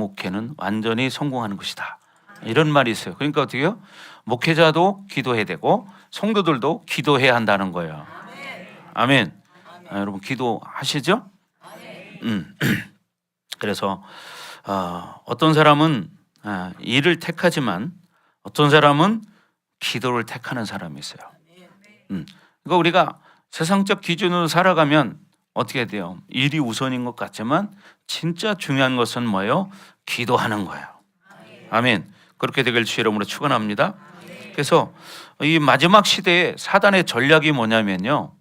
목회는 완전히 성공하는 것이다. 이런 말이 있어요. 그러니까 어떻게 해요? 목회자도 기도해야 되고 성도들도 기도해야 한다는 거예요. 아멘. 여러분 기도하시죠? 그래서 어떤 사람은 일을 택하지만 어떤 사람은 기도를 택하는 사람이 있어요. 그러니까 우리가 세상적 기준으로 살아가면 어떻게 돼요? 일이 우선인 것 같지만 진짜 중요한 것은 뭐예요? 기도하는 거예요. 아멘. 그렇게 되길 주의 이름으로 축원합니다. 그래서 이 마지막 시대에 사단의 전략이 뭐냐면요,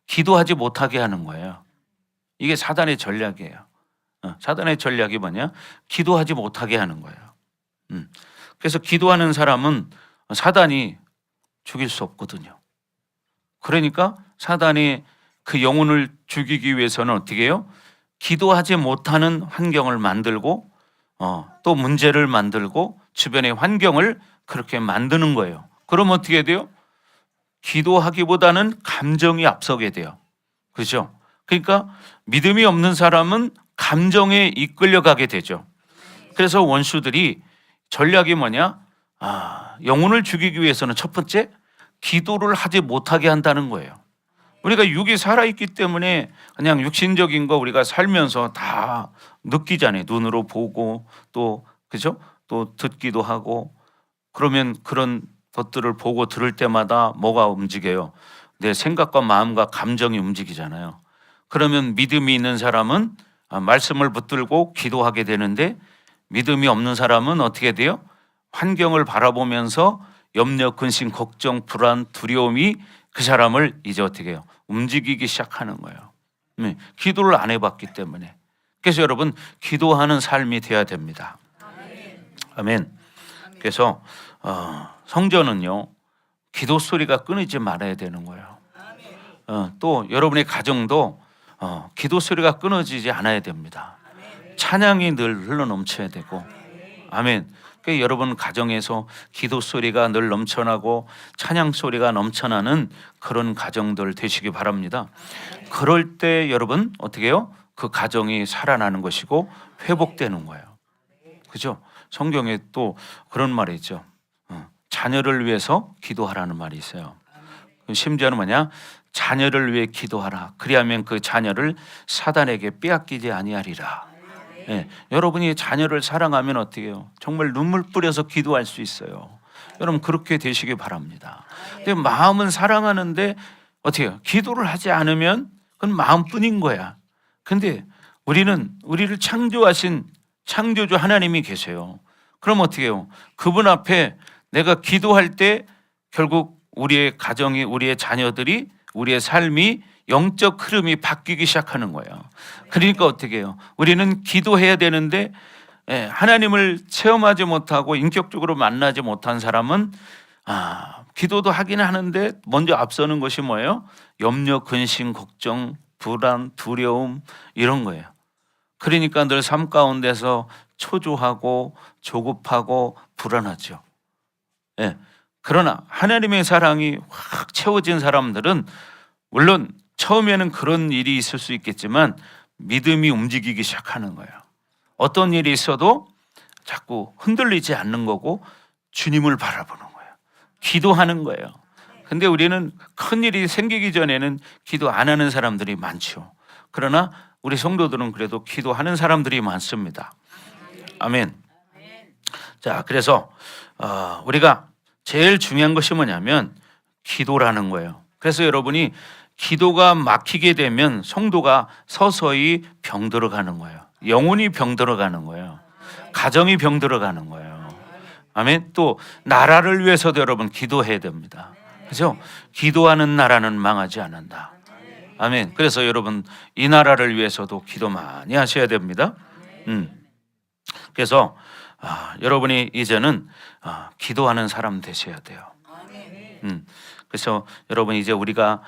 기도하지 못하게 하는 거예요. 이게 사단의 전략이에요. 사단의 전략이 뭐냐? 기도하지 못하게 하는 거예요. 그래서 기도하는 사람은 사단이 죽일 수 없거든요. 그러니까 사단이 그 영혼을 죽이기 위해서는 어떻게 해요? 기도하지 못하는 환경을 만들고 또 문제를 만들고 주변의 환경을 그렇게 만드는 거예요. 그럼 어떻게 돼요? 기도하기보다는 감정이 앞서게 돼요. 그렇죠? 그러니까 믿음이 없는 사람은 감정에 이끌려가게 되죠. 그래서 원수들이 전략이 뭐냐? 영혼을 죽이기 위해서는 첫 번째, 기도를 하지 못하게 한다는 거예요. 우리가 육이 살아있기 때문에 그냥 육신적인 거 우리가 살면서 다 느끼잖아요. 눈으로 보고 또 그죠? 또 듣기도 하고. 그러면 그런 것들을 보고 들을 때마다 뭐가 움직여요? 내 생각과 마음과 감정이 움직이잖아요. 그러면 믿음이 있는 사람은 말씀을 붙들고 기도하게 되는데 믿음이 없는 사람은 어떻게 돼요? 환경을 바라보면서 염려, 근심, 걱정, 불안, 두려움이 그 사람을 이제 어떻게 해요? 움직이기 시작하는 거예요. 기도를 안 해봤기 때문에. 그래서 여러분 기도하는 삶이 돼야 됩니다. 아멘. 그래서 성전은요, 기도 소리가 끊이지 말아야 되는 거예요. 또 여러분의 가정도 기도 소리가 끊어지지 않아야 됩니다. 찬양이 늘 흘러넘쳐야 되고. 아멘. 그러니까 여러분 가정에서 기도 소리가 늘 넘쳐나고 찬양 소리가 넘쳐나는 그런 가정들 되시기 바랍니다. 그럴 때 여러분 어떻게 해요? 그 가정이 살아나는 것이고 회복되는 거예요. 그죠? 성경에 또 그런 말이 있죠. 자녀를 위해서 기도하라는 말이 있어요. 심지어는 뭐냐? 자녀를 위해 기도하라. 그리하면 그 자녀를 사단에게 빼앗기지 아니하리라. 네, 여러분이 자녀를 사랑하면 어떻게 해요? 정말 눈물 뿌려서 기도할 수 있어요. 여러분 그렇게 되시기 바랍니다. 근데 마음은 사랑하는데 어떻게 해요? 기도를 하지 않으면 그건 마음뿐인 거야. 근데 우리를 창조하신 창조주 하나님이 계세요. 그럼 어떻게 해요? 그분 앞에 내가 기도할 때 결국 우리의 가정이, 우리의 자녀들이, 우리의 삶이 영적 흐름이 바뀌기 시작하는 거예요. 그러니까 어떻게 해요? 우리는 기도해야 되는데 하나님을 체험하지 못하고 인격적으로 만나지 못한 사람은 기도도 하긴 하는데 먼저 앞서는 것이 뭐예요? 염려, 근심, 걱정, 불안, 두려움 이런 거예요. 그러니까 늘 삶 가운데서 초조하고 조급하고 불안하죠. 그러나 하나님의 사랑이 확 채워진 사람들은 물론 처음에는 그런 일이 있을 수 있겠지만 믿음이 움직이기 시작하는 거예요. 어떤 일이 있어도 자꾸 흔들리지 않는 거고 주님을 바라보는 거예요. 기도하는 거예요. 근데 우리는 큰 일이 생기기 전에는 기도 안 하는 사람들이 많죠. 그러나 우리 성도들은 그래도 기도하는 사람들이 많습니다. 아멘. 자, 그래서 우리가 제일 중요한 것이 뭐냐면 기도라는 거예요. 그래서 여러분이 기도가 막히게 되면 성도가 서서히 병들어가는 거예요. 영혼이 병들어가는 거예요. 가정이 병들어가는 거예요. 아멘. 또 나라를 위해서도 여러분 기도해야 됩니다. 그렇죠? 기도하는 나라는 망하지 않는다. 아멘. 그래서 여러분 이 나라를 위해서도 기도 많이 하셔야 됩니다. 그래서 여러분이 이제는 기도하는 사람 되셔야 돼요. 그래서 여러분 이제 우리가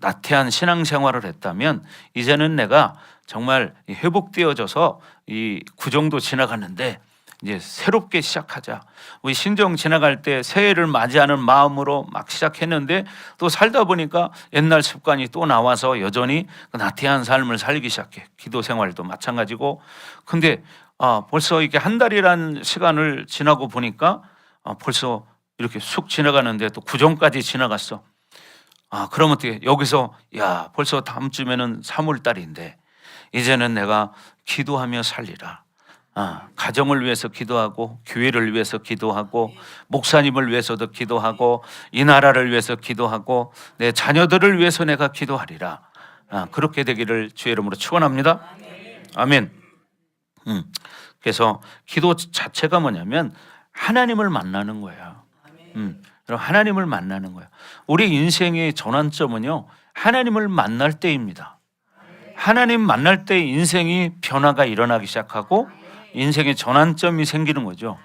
나태한 신앙생활을 했다면 이제는 내가 정말 회복되어져서 이 구정도 지나갔는데 이제 새롭게 시작하자. 우리 신정 지나갈 때 새해를 맞이하는 마음으로 막 시작했는데 또 살다 보니까 옛날 습관이 또 나와서 여전히 그 나태한 삶을 살기 시작해. 기도 생활도 마찬가지고. 근데 벌써 이렇게 한 달이란 시간을 지나고 보니까 벌써 이렇게 쑥 지나가는데 또 구정까지 지나갔어. 그럼 어떻게 여기서 야 벌써 다음 주면은 3월 달인데 이제는 내가 기도하며 살리라. 가정을 위해서 기도하고 교회를 위해서 기도하고 목사님을 위해서도 기도하고 이 나라를 위해서 기도하고 내 자녀들을 위해서 내가 기도하리라. 그렇게 되기를 주의 이름으로 축원합니다. 아멘. 그래서 기도 자체가 뭐냐면 하나님을 만나는 거예요. 그럼 하나님을 만나는 거예요. 우리 인생의 전환점은요 하나님을 만날 때입니다. 하나님 만날 때 인생이 변화가 일어나기 시작하고 인생의 전환점이 생기는 거죠.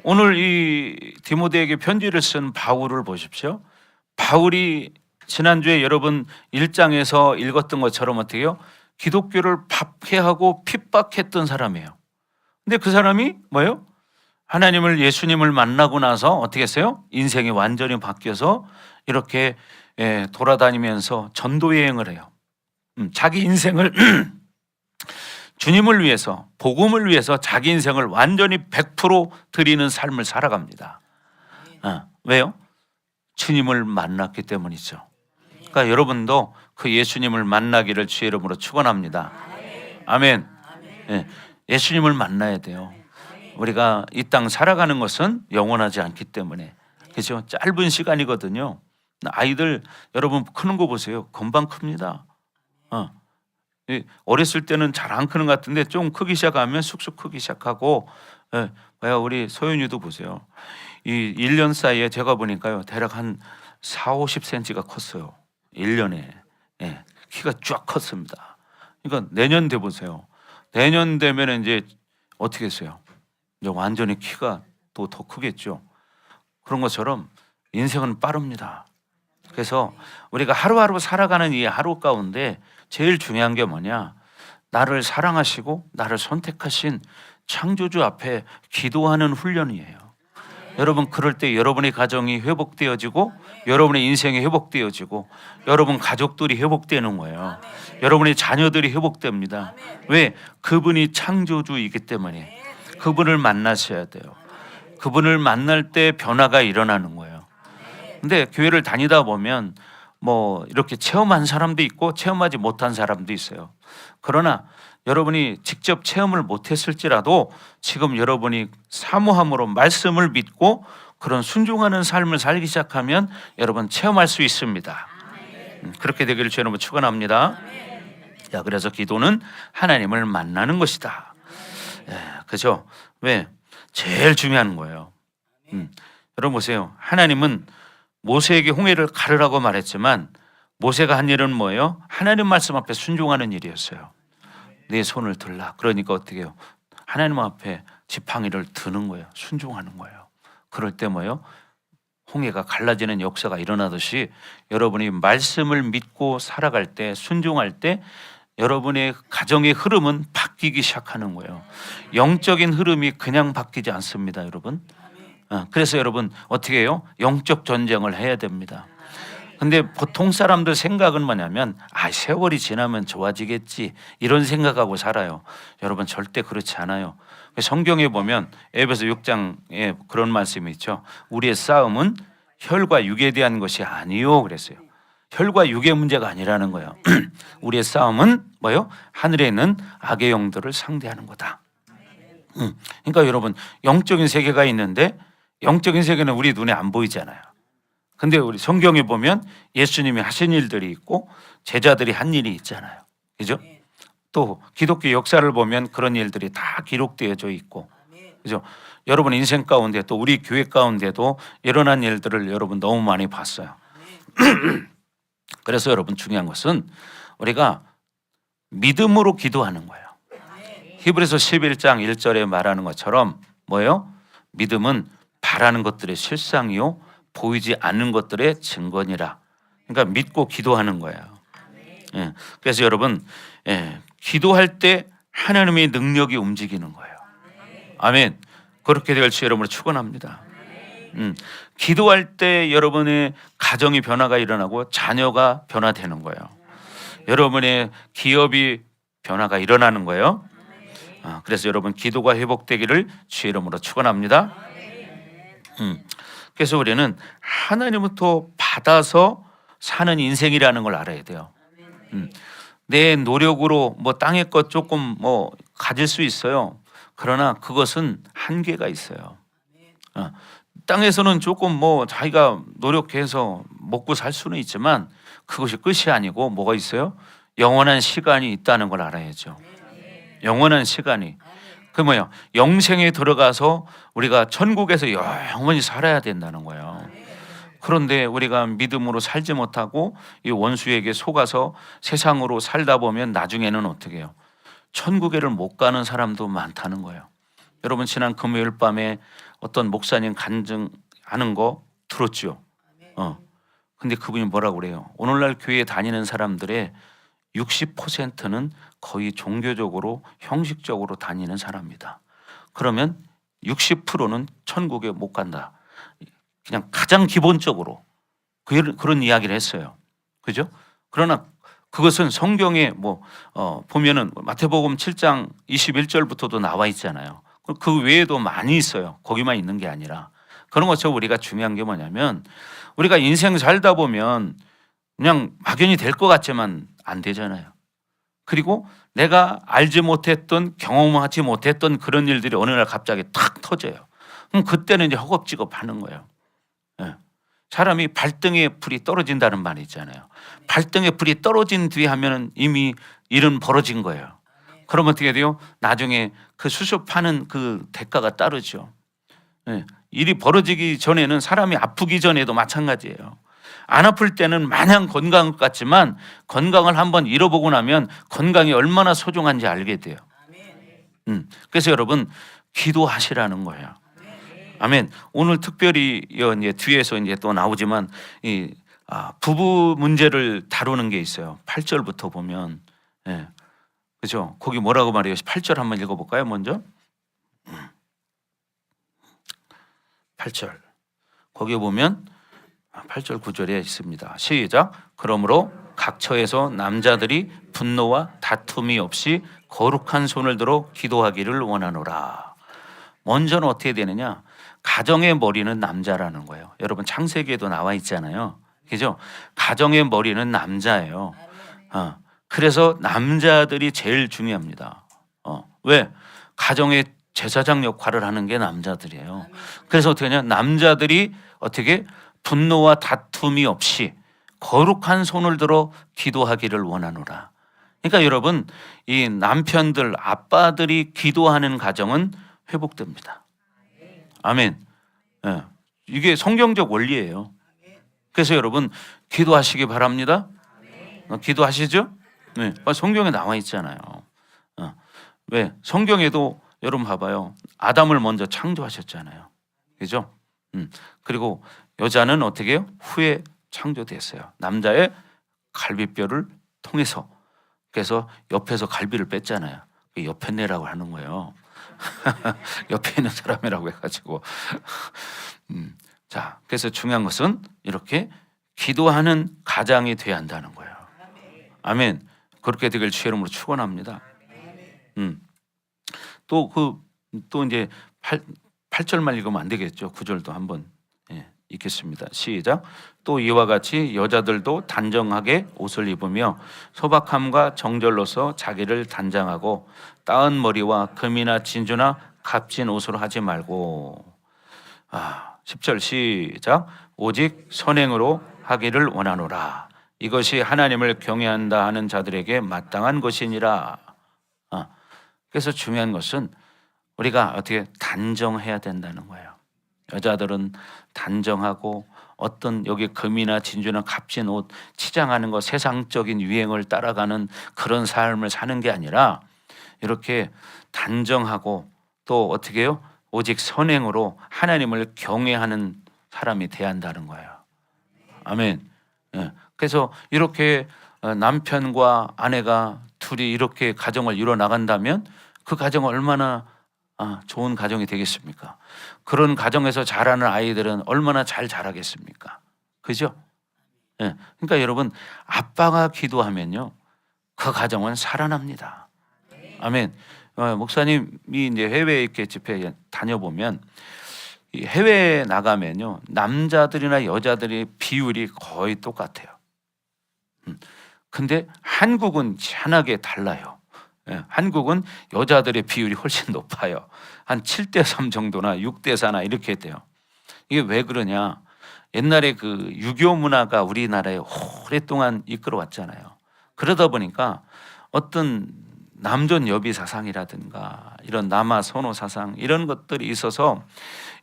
오늘 이 디모데에게 편지를 쓴 바울을 보십시오. 바울이 지난주에 여러분 1장에서 읽었던 것처럼 어떻게 해요? 기독교를 박해하고 핍박했던 사람이에요. 근데 그 사람이 뭐예요? 하나님을 예수님을 만나고 나서 어떻게 했어요? 인생이 완전히 바뀌어서 이렇게 돌아다니면서 전도 여행을 해요. 자기 인생을 주님을 위해서 복음을 위해서 자기 인생을 완전히 100% 드리는 삶을 살아갑니다. 왜요? 주님을 만났기 때문이죠. 그러니까 여러분도 그 예수님을 만나기를 주의 이름으로 축원합니다. 아멘. 예수님을 만나야 돼요. 우리가 이 땅 살아가는 것은 영원하지 않기 때문에 그렇죠? 짧은 시간이거든요. 아이들 여러분 크는 거 보세요. 금방 큽니다. 어렸을 때는 잘 안 크는 것 같은데 좀 크기 시작하면 쑥쑥 크기 시작하고 우리 소윤이도 보세요. 이 1년 사이에 제가 보니까요 대략 한 40-50cm가 컸어요. 1년에 키가 쫙 컸습니다. 그러니까 내년 돼 보세요. 내년 되면 이제 어떻게 했어요? 이제 완전히 키가 또 더 크겠죠. 그런 것처럼 인생은 빠릅니다. 그래서 우리가 하루하루 살아가는 이 하루 가운데 제일 중요한 게 뭐냐? 나를 사랑하시고 나를 선택하신 창조주 앞에 기도하는 훈련이에요. 여러분 그럴 때 여러분의 가정이 회복되어지고 여러분의 인생이 회복되어지고 여러분 가족들이 회복되는 거예요. 여러분의 자녀들이 회복됩니다. 왜? 그분이 창조주이기 때문에 그분을 만나셔야 돼요. 그분을 만날 때 변화가 일어나는 거예요. 근데 교회를 다니다 보면 뭐 이렇게 체험한 사람도 있고 체험하지 못한 사람도 있어요. 그러나 여러분이 직접 체험을 못했을지라도 지금 여러분이 사모함으로 말씀을 믿고 그런 순종하는 삶을 살기 시작하면 여러분 체험할 수 있습니다. 그렇게 되기를 주의 이름으로 축원합니다. 그래서 기도는 하나님을 만나는 것이다. 그죠? 왜? 제일 중요한 거예요. 여러분 보세요. 하나님은 모세에게 홍해를 가르라고 말했지만 모세가 한 일은 뭐예요? 하나님 말씀 앞에 순종하는 일이었어요. 내 손을 들라. 그러니까 어떻게 해요? 하나님 앞에 지팡이를 드는 거예요. 순종하는 거예요. 그럴 때 뭐예요? 홍해가 갈라지는 역사가 일어나듯이 여러분이 말씀을 믿고 살아갈 때 순종할 때 여러분의 가정의 흐름은 바뀌기 시작하는 거예요. 영적인 흐름이 그냥 바뀌지 않습니다, 여러분. 그래서 여러분 어떻게 해요? 영적 전쟁을 해야 됩니다. 근데 보통 사람들 생각은 뭐냐면 세월이 지나면 좋아지겠지 이런 생각하고 살아요. 여러분 절대 그렇지 않아요. 성경에 보면 에베소 6장에 그런 말씀이 있죠. 우리의 싸움은 혈과 육에 대한 것이 아니요 그랬어요. 혈과 육의 문제가 아니라는 거예요. 우리의 싸움은 뭐요? 하늘에 있는 악의 영들을 상대하는 거다. 그러니까 여러분 영적인 세계가 있는데 영적인 세계는 우리 눈에 안 보이잖아요. 근데 우리 성경에 보면 예수님이 하신 일들이 있고 제자들이 한 일이 있잖아요. 그죠? 또 기독교 역사를 보면 그런 일들이 다 기록되어져 있고, 그죠? 여러분 인생 가운데 또 우리 교회 가운데도 일어난 일들을 여러분 너무 많이 봤어요. 그래서 여러분 중요한 것은 우리가 믿음으로 기도하는 거예요. 히브리서 11장 1절에 말하는 것처럼 뭐예요? 믿음은 바라는 것들의 실상이요 보이지 않는 것들의 증거니라. 그러니까 믿고 기도하는 거예요. 그래서 여러분 기도할 때 하나님의 능력이 움직이는 거예요. 아멘. 그렇게 될 수 여러분을 축원합니다. 기도할 때 여러분의 가정이 변화가 일어나고 자녀가 변화되는 거예요. 여러분의 기업이 변화가 일어나는 거예요. 그래서 여러분 기도가 회복되기를 주의 이름으로 축원합니다. 그래서 우리는 하나님부터 받아서 사는 인생이라는 걸 알아야 돼요. 내 노력으로 뭐 땅의 것 조금 뭐 가질 수 있어요. 그러나 그것은 한계가 있어요. 땅에서는 조금 뭐 자기가 노력해서 먹고 살 수는 있지만 그것이 끝이 아니고 뭐가 있어요? 영원한 시간이 있다는 걸 알아야죠. 영원한 시간이. 그 뭐야? 영생에 들어가서 우리가 천국에서 영원히 살아야 된다는 거예요. 그런데 우리가 믿음으로 살지 못하고 이 원수에게 속아서 세상으로 살다 보면 나중에는 어떻게 해요? 천국에를 못 가는 사람도 많다는 거예요. 여러분 지난 금요일 밤에 어떤 목사님 간증하는 거 들었죠? 근데 그분이 뭐라고 그래요? 오늘날 교회에 다니는 사람들의 60%는 거의 종교적으로 형식적으로 다니는 사람이다. 그러면 60%는 천국에 못 간다. 그냥 가장 기본적으로 그런 이야기를 했어요. 그죠? 그러나 그것은 성경에 보면은 마태복음 7장 21절부터도 나와 있잖아요. 그 외에도 많이 있어요. 거기만 있는 게 아니라. 그런 것처럼 우리가 중요한 게 뭐냐면 우리가 인생 살다 보면 그냥 막연히 될 것 같지만 안 되잖아요. 그리고 내가 알지 못했던 경험하지 못했던 그런 일들이 어느 날 갑자기 탁 터져요. 그럼 그때는 이제 허겁지겁 하는 거예요. 사람이 발등에 불이 떨어진다는 말이 있잖아요. 발등에 불이 떨어진 뒤에 하면은 이미 일은 벌어진 거예요. 그러면 어떻게 돼요? 나중에 그 수습하는 그 대가가 따르죠. 일이 벌어지기 전에는 사람이 아프기 전에도 마찬가지예요. 안 아플 때는 마냥 건강한 것 같지만 건강을 한번 잃어보고 나면 건강이 얼마나 소중한지 알게 돼요. 그래서 여러분 기도하시라는 거예요. 아멘. 오늘 특별히 이제 뒤에서 이제 또 나오지만 부부 문제를 다루는 게 있어요. 8절부터 보면 그죠? 거기 뭐라고 말해요? 8절 한번 읽어볼까요? 먼저 8절 거기에 보면 8절 9절에 있습니다. 시작. 그러므로 각 처에서 남자들이 분노와 다툼이 없이 거룩한 손을 들어 기도하기를 원하노라. 먼저는 어떻게 되느냐? 가정의 머리는 남자라는 거예요. 여러분 창세기에도 나와 있잖아요. 그죠? 가정의 머리는 남자예요. 그래서 남자들이 제일 중요합니다. 왜? 가정의 제사장 역할을 하는 게 남자들이에요. 그래서 어떻게 하냐? 남자들이 어떻게 분노와 다툼이 없이 거룩한 손을 들어 기도하기를 원하노라. 그러니까 여러분 이 남편들 아빠들이 기도하는 가정은 회복됩니다. 아멘. 이게 성경적 원리예요. 그래서 여러분 기도하시기 바랍니다. 기도하시죠? 네, 성경에 나와 있잖아요. 왜? 성경에도 여러분 봐봐요. 아담을 먼저 창조하셨잖아요. 그죠? 그리고 여자는 어떻게 해요? 후에 창조됐어요. 남자의 갈비뼈를 통해서. 그래서 옆에서 갈비를 뺐잖아요. 옆에내라고 하는 거예요. 옆에 있는 사람이라고 해가지고. 자, 그래서 중요한 것은 이렇게 기도하는 가장이 돼야 한다는 거예요. 아멘. 그렇게 되길 주의 이름으로 축원합니다. 또 이제 8절만 읽으면 안 되겠죠. 9절도 한번 읽겠습니다. 시작. 또 이와 같이 여자들도 단정하게 옷을 입으며 소박함과 정절로서 자기를 단장하고 따은 머리와 금이나 진주나 값진 옷으로 하지 말고 10절 시작. 오직 선행으로 하기를 원하노라. 이것이 하나님을 경외한다 하는 자들에게 마땅한 것이니라. 그래서 중요한 것은 우리가 어떻게 단정해야 된다는 거예요. 여자들은 단정하고 어떤 여기 금이나 진주나 값진 옷 치장하는 거 세상적인 유행을 따라가는 그런 삶을 사는 게 아니라 이렇게 단정하고 또 어떻게 해요? 오직 선행으로 하나님을 경외하는 사람이 돼야 한다는 거예요. 아멘. 그래서 이렇게 남편과 아내가 둘이 이렇게 가정을 이뤄 나간다면 그 가정은 얼마나 좋은 가정이 되겠습니까? 그런 가정에서 자라는 아이들은 얼마나 잘 자라겠습니까? 그죠? 그러니까 여러분 아빠가 기도하면요 그 가정은 살아납니다. 아멘. 목사님이 이제 해외에 이렇게 집회 다녀보면 이 해외에 나가면요 남자들이나 여자들의 비율이 거의 똑같아요. 근데 한국은 희한하게 달라요. 한국은 여자들의 비율이 훨씬 높아요. 한 7대3 정도나 6대4나 이렇게 돼요. 이게 왜 그러냐? 옛날에 그 유교 문화가 우리나라에 오랫동안 이끌어왔잖아요. 그러다 보니까 어떤 남존 여비 사상이라든가 이런 남아 선호 사상 이런 것들이 있어서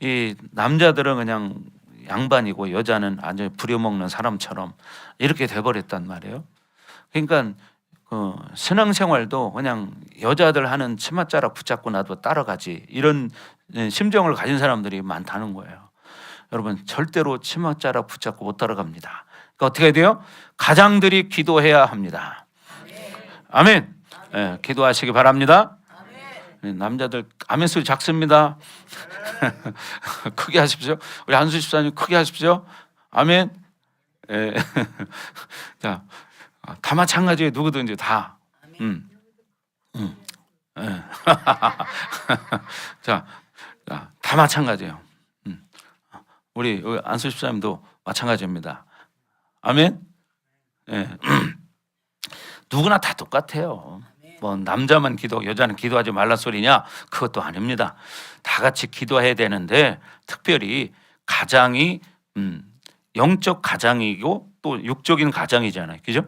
이 남자들은 그냥 양반이고 여자는 아주 부려먹는 사람처럼 이렇게 돼버렸단 말이에요. 그러니까 신앙생활도 그냥 여자들 하는 치맛자락 붙잡고 나도 따라가지 이런 심정을 가진 사람들이 많다는 거예요. 여러분 절대로 치맛자락 붙잡고 못 따라갑니다. 그러니까 어떻게 해야 돼요? 가장들이 기도해야 합니다. 아멘. 네, 기도하시기 바랍니다. 남자들 아멘 소리 작습니다. 크게 하십시오. 우리 한수 집사님 크게 하십시오. 아멘. 네. 자, 다 마찬가지예요. 누구든지 다. 네. 자, 다 마찬가지예요. 우리 안수 집사님도 마찬가지입니다. 아멘. 네. 누구나 다 똑같아요. 뭐 남자만 기도, 여자는 기도하지 말라 소리냐? 그것도 아닙니다. 다 같이 기도해야 되는데 특별히 가장이 영적 가장이고 또 육적인 가장이잖아요. 그죠?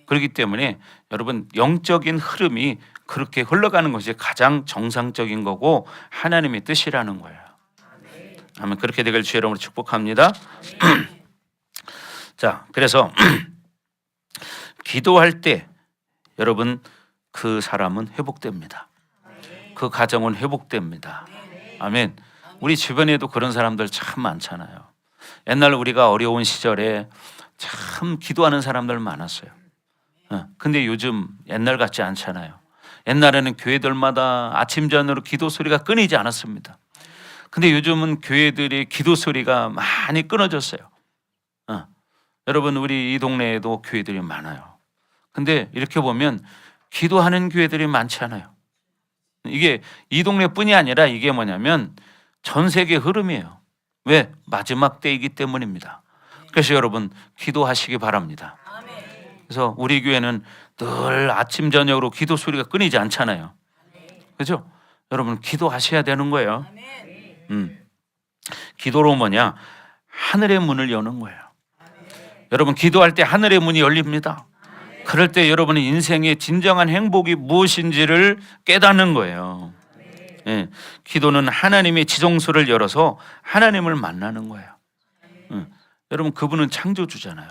그렇기 때문에 여러분 영적인 흐름이 그렇게 흘러가는 것이 가장 정상적인 거고 하나님의 뜻이라는 거예요. 아멘. 그렇게 되길 주의 이름으로 축복합니다. 자, 그래서 기도할 때 여러분 그 사람은 회복됩니다. 그 가정은 회복됩니다. 아멘. 우리 주변에도 그런 사람들 참 많잖아요. 옛날 우리가 어려운 시절에 참 기도하는 사람들 많았어요. 근데 요즘 옛날 같지 않잖아요. 옛날에는 교회들마다 아침 저녁으로 기도 소리가 끊이지 않았습니다. 근데 요즘은 교회들의 기도 소리가 많이 끊어졌어요. 여러분 우리 이 동네에도 교회들이 많아요. 근데 이렇게 보면 기도하는 교회들이 많지 않아요. 이게 이 동네뿐이 아니라 이게 뭐냐면 전 세계 흐름이에요. 왜? 마지막 때이기 때문입니다. 그래서 여러분 기도하시기 바랍니다. 그래서 우리 교회는 늘 아침 저녁으로 기도 소리가 끊이지 않잖아요. 그렇죠? 여러분 기도하셔야 되는 거예요. 기도로 뭐냐? 하늘의 문을 여는 거예요. 여러분 기도할 때 하늘의 문이 열립니다. 그럴 때 여러분의 인생의 진정한 행복이 무엇인지를 깨닫는 거예요. 예, 기도는 하나님의 지성소를 열어서 하나님을 만나는 거예요. 여러분 그분은 창조주잖아요.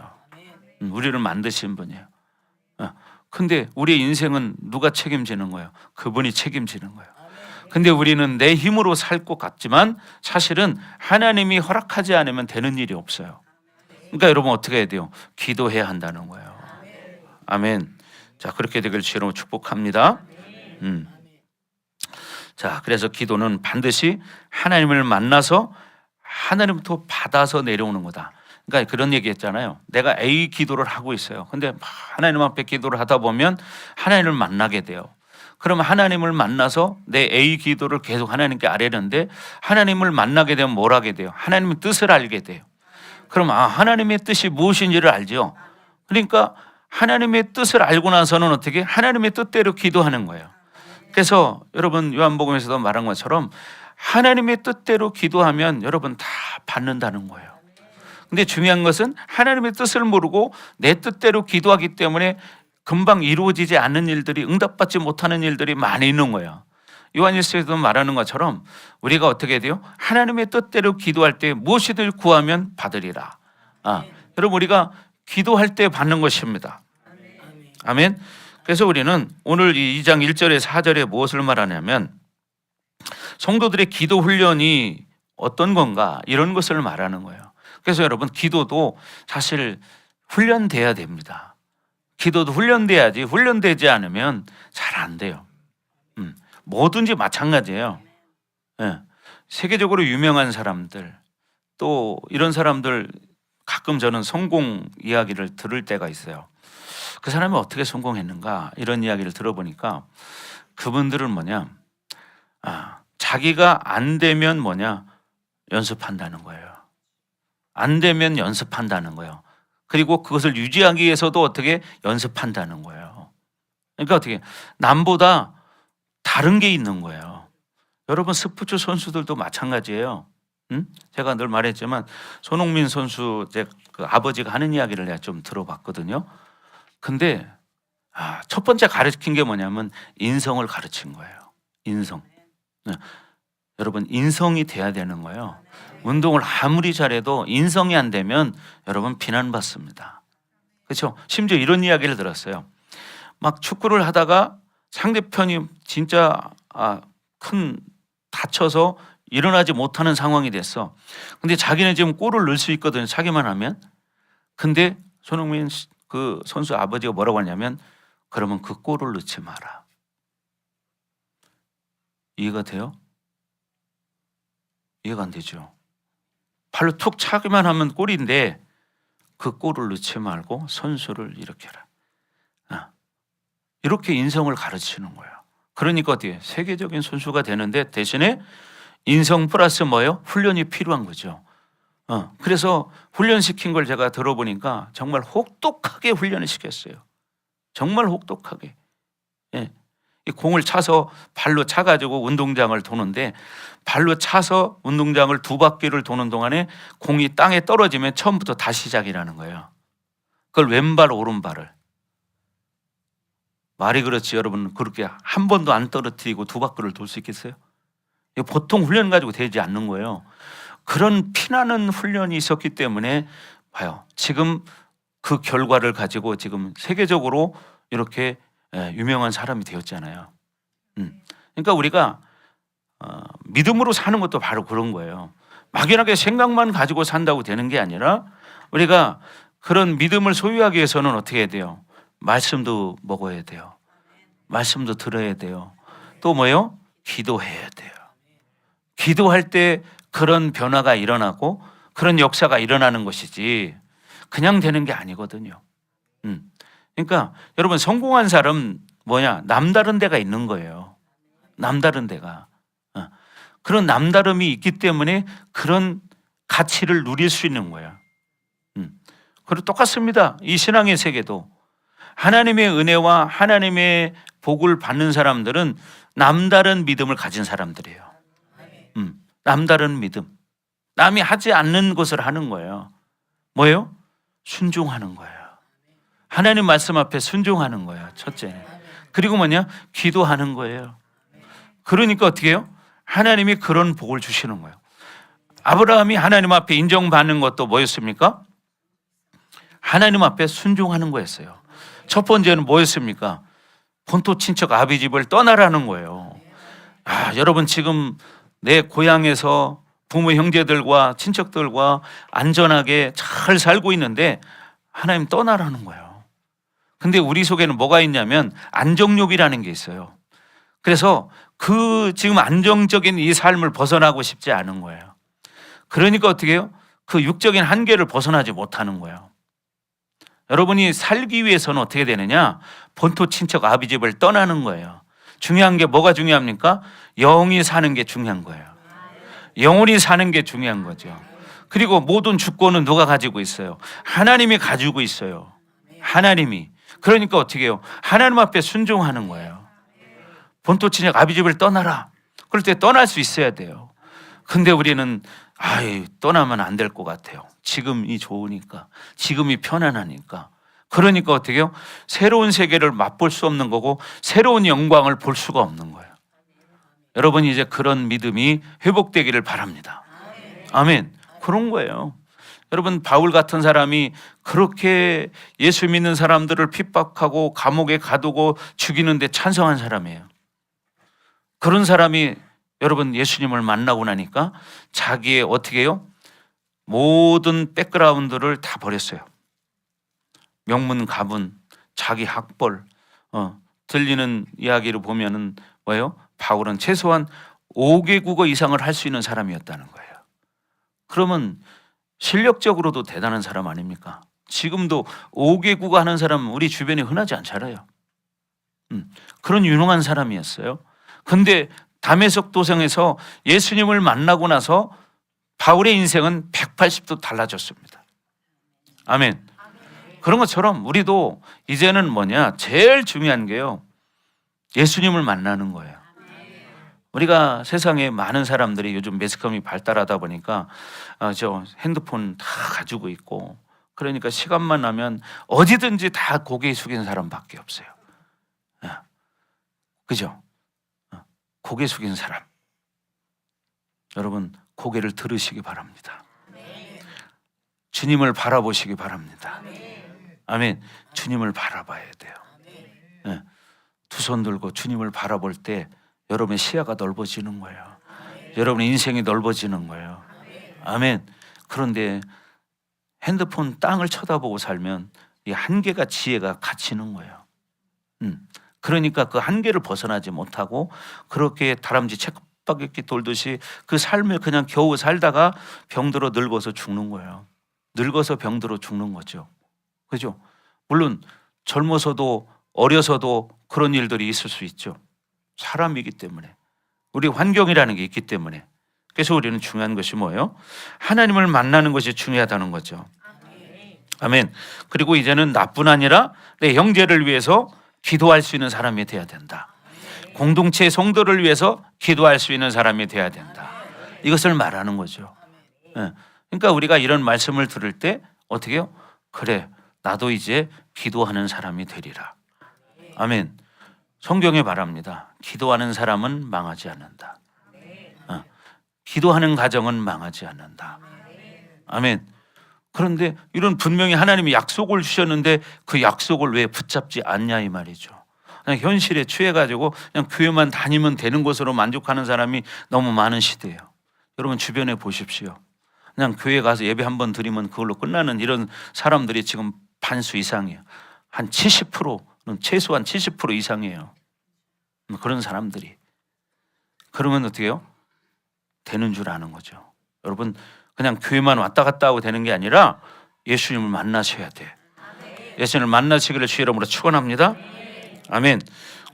우리를 만드신 분이에요. 근데 우리의 인생은 누가 책임지는 거예요? 그분이 책임지는 거예요. 근데 우리는 내 힘으로 살 것 같지만 사실은 하나님이 허락하지 않으면 되는 일이 없어요. 그러니까 여러분 어떻게 해야 돼요? 기도해야 한다는 거예요. 아멘. 자, 그렇게 되길 주로 축복합니다. 자, 그래서 기도는 반드시 하나님을 만나서 하나님부터 받아서 내려오는 거다. 그러니까 그런 얘기 했잖아요. 내가 A 기도를 하고 있어요. 근데 하나님 앞에 기도를 하다 보면 하나님을 만나게 돼요. 그럼 하나님을 만나서 내 A 기도를 계속 하나님께 아뢰는데 하나님을 만나게 되면 뭘 하게 돼요? 하나님의 뜻을 알게 돼요. 그럼 하나님의 뜻이 무엇인지를 알죠. 그러니까 하나님의 뜻을 알고 나서는 어떻게? 하나님의 뜻대로 기도하는 거예요. 그래서 여러분 요한복음에서도 말한 것처럼 하나님의 뜻대로 기도하면 여러분 다 받는다는 거예요. 근데 중요한 것은 하나님의 뜻을 모르고 내 뜻대로 기도하기 때문에 금방 이루어지지 않는 일들이, 응답받지 못하는 일들이 많이 있는 거예요. 요한일서에도 말하는 것처럼 우리가 어떻게 돼요? 하나님의 뜻대로 기도할 때 무엇이든 구하면 받으리라. 여러분 우리가 기도할 때 받는 것입니다. 아멘. 그래서 우리는 오늘 이 2장 1절에 4절에 무엇을 말하냐면 성도들의 기도 훈련이 어떤 건가 이런 것을 말하는 거예요. 그래서 여러분 기도도 사실 훈련돼야 됩니다. 기도도 훈련돼야지 훈련되지 않으면 잘 안 돼요. 뭐든지 마찬가지예요. 네. 세계적으로 유명한 사람들 또 이런 사람들 가끔 저는 성공 이야기를 들을 때가 있어요. 그 사람이 어떻게 성공했는가 이런 이야기를 들어보니까 그분들은 뭐냐, 자기가 안 되면 뭐냐, 연습한다는 거예요. 안 되면 연습한다는 거예요. 그리고 그것을 유지하기 위해서도 어떻게 연습한다는 거예요. 그러니까 어떻게 남보다 다른 게 있는 거예요. 여러분 스포츠 선수들도 마찬가지예요. 제가 늘 말했지만 손흥민 선수 그 아버지가 하는 이야기를 내가 좀 들어봤거든요. 근데 첫 번째 가르친 게 뭐냐면 인성을 가르친 거예요. 인성. 네. 여러분 인성이 돼야 되는 거예요. 운동을 아무리 잘해도 인성이 안 되면 여러분 비난받습니다. 그렇죠? 심지어 이런 이야기를 들었어요. 막 축구를 하다가 상대편이 진짜 큰 다쳐서 일어나지 못하는 상황이 됐어. 근데 자기는 지금 골을 넣을 수 있거든요. 차기만 하면. 근데 손흥민 그 선수 아버지가 뭐라고 하냐면 그러면 그 골을 넣지 마라. 이해가 돼요? 이해가 안 되죠. 발로 툭 차기만 하면 골인데 그 골을 넣지 말고 선수를 일으켜라. 이렇게 인성을 가르치는 거예요. 그러니까 어떻게 세계적인 선수가 되는데 대신에 인성 플러스 뭐예요? 훈련이 필요한 거죠. 그래서 훈련시킨 걸 제가 들어보니까 정말 혹독하게 훈련을 시켰어요. 정말 혹독하게. 예. 이 공을 차서 발로 차가지고 운동장을 도는데 발로 차서 운동장을 2바퀴를 도는 동안에 공이 땅에 떨어지면 처음부터 다시 시작이라는 거예요. 그걸 왼발 오른발을. 말이 그렇지 여러분 그렇게 한 번도 안 떨어뜨리고 2바퀴를 돌 수 있겠어요? 이거 보통 훈련 가지고 되지 않는 거예요. 그런 피나는 훈련이 있었기 때문에 봐요. 지금 그 결과를 가지고 지금 세계적으로 이렇게 유명한 사람이 되었잖아요. 그러니까 우리가 믿음으로 사는 것도 바로 그런 거예요. 막연하게 생각만 가지고 산다고 되는 게 아니라 우리가 그런 믿음을 소유하기 위해서는 어떻게 해야 돼요? 말씀도 먹어야 돼요. 말씀도 들어야 돼요. 또 뭐예요? 기도해야 돼요. 기도할 때 그런 변화가 일어나고 그런 역사가 일어나는 것이지 그냥 되는 게 아니거든요. 그러니까 여러분 성공한 사람 뭐냐? 남다른 데가 있는 거예요. 남다른 데가. 그런 남다름이 있기 때문에 그런 가치를 누릴 수 있는 거야. 그리고 똑같습니다. 이 신앙의 세계도 하나님의 은혜와 하나님의 복을 받는 사람들은 남다른 믿음을 가진 사람들이에요. 남다른 믿음. 남이 하지 않는 것을 하는 거예요. 뭐예요? 순종하는 거예요. 하나님 말씀 앞에 순종하는 거예요. 첫째. 그리고 뭐냐? 기도하는 거예요. 그러니까 어떻게 해요? 하나님이 그런 복을 주시는 거예요. 아브라함이 하나님 앞에 인정받는 것도 뭐였습니까? 하나님 앞에 순종하는 거였어요. 첫 번째는 뭐였습니까? 본토 친척 아비 집을 떠나라는 거예요. 여러분 지금 내 고향에서 부모 형제들과 친척들과 안전하게 잘 살고 있는데 하나님 떠나라는 거예요. 근데 우리 속에는 뭐가 있냐면 안정욕이라는 게 있어요. 그래서 그 지금 안정적인 이 삶을 벗어나고 싶지 않은 거예요. 그러니까 어떻게 해요? 그 육적인 한계를 벗어나지 못하는 거예요. 여러분이 살기 위해서는 어떻게 되느냐? 본토 친척 아비 집을 떠나는 거예요. 중요한 게 뭐가 중요합니까? 영이 사는 게 중요한 거예요. 영혼이 사는 게 중요한 거죠. 그리고 모든 주권은 누가 가지고 있어요? 하나님이 가지고 있어요. 하나님이. 그러니까 어떻게 해요? 하나님 앞에 순종하는 거예요. 본토 친척 아비 집을 떠나라. 그럴 때 떠날 수 있어야 돼요. 근데 우리는 떠나면 안 될 것 같아요. 지금이 좋으니까, 지금이 편안하니까. 그러니까 어떻게 해요? 새로운 세계를 맛볼 수 없는 거고 새로운 영광을 볼 수가 없는 거예요. 여러분이 이제 그런 믿음이 회복되기를 바랍니다. 아멘. 그런 거예요. 여러분 바울 같은 사람이 그렇게 예수 믿는 사람들을 핍박하고 감옥에 가두고 죽이는데 찬성한 사람이에요. 그런 사람이 여러분 예수님을 만나고 나니까 자기의 어떻게 해요? 모든 백그라운드를 다 버렸어요. 명문 가문, 자기 학벌, 들리는 이야기를 보면은 뭐예요? 바울은 최소한 5개 국어 이상을 할 수 있는 사람이었다는 거예요. 그러면 실력적으로도 대단한 사람 아닙니까? 지금도 5개국 하는 사람 우리 주변에 흔하지 않잖아요. 그런 유능한 사람이었어요. 근데 다메섹 도성에서 예수님을 만나고 나서 바울의 인생은 180도 달라졌습니다. 아멘. 그런 것처럼 우리도 이제는 뭐냐, 제일 중요한 게요, 예수님을 만나는 거예요. 우리가 세상에 많은 사람들이 요즘 매스컴이 발달하다 보니까 저 핸드폰 다 가지고 있고, 그러니까 시간만 나면 어디든지 다 고개 숙이는 사람밖에 없어요. 그죠? 고개 숙이는 사람. 여러분, 고개를 들으시기 바랍니다. 주님을 바라보시기 바랍니다. 아멘. 주님을 바라봐야 돼요. 두 손 들고 주님을 바라볼 때 여러분의 시야가 넓어지는 거예요. 여러분의 인생이 넓어지는 거예요. 아멘. 그런데 핸드폰 땅을 쳐다보고 살면 이 한계가, 지혜가 갇히는 거예요. 그러니까 그 한계를 벗어나지 못하고 그렇게 다람쥐 책바퀴 돌듯이 그 삶을 그냥 겨우 살다가 병들어 늙어서 죽는 거예요. 늙어서 병들어 죽는 거죠. 그죠? 물론 젊어서도 어려서도 그런 일들이 있을 수 있죠. 사람이기 때문에, 우리 환경이라는 게 있기 때문에. 그래서 우리는 중요한 것이 뭐예요? 하나님을 만나는 것이 중요하다는 거죠. 아멘. 그리고 이제는 나뿐 아니라 내 형제를 위해서 기도할 수 있는 사람이 돼야 된다. 공동체 성도를 위해서 기도할 수 있는 사람이 돼야 된다. 이것을 말하는 거죠. 그러니까 우리가 이런 말씀을 들을 때 어떻게 해요? 그래, 나도 이제 기도하는 사람이 되리라. 아멘. 성경에 말합니다. 기도하는 사람은 망하지 않는다. 기도하는 가정은 망하지 않는다. 아멘. 그런데 이런 분명히 하나님이 약속을 주셨는데 그 약속을 왜 붙잡지 않냐 이 말이죠. 그냥 현실에 취해가지고 그냥 교회만 다니면 되는 것으로 만족하는 사람이 너무 많은 시대예요. 여러분 주변에 보십시오. 그냥 교회 가서 예배 한번 드리면 그걸로 끝나는 이런 사람들이 지금 반수 이상이에요. 한 70%는 최소한 70% 이상이에요. 그런 사람들이. 그러면 어떻게 해요? 되는 줄 아는 거죠. 여러분 그냥 교회만 왔다 갔다 하고 되는 게 아니라 예수님을 만나셔야 돼. 예수님을 만나시기를 주의 이름으로 축원합니다. 아멘.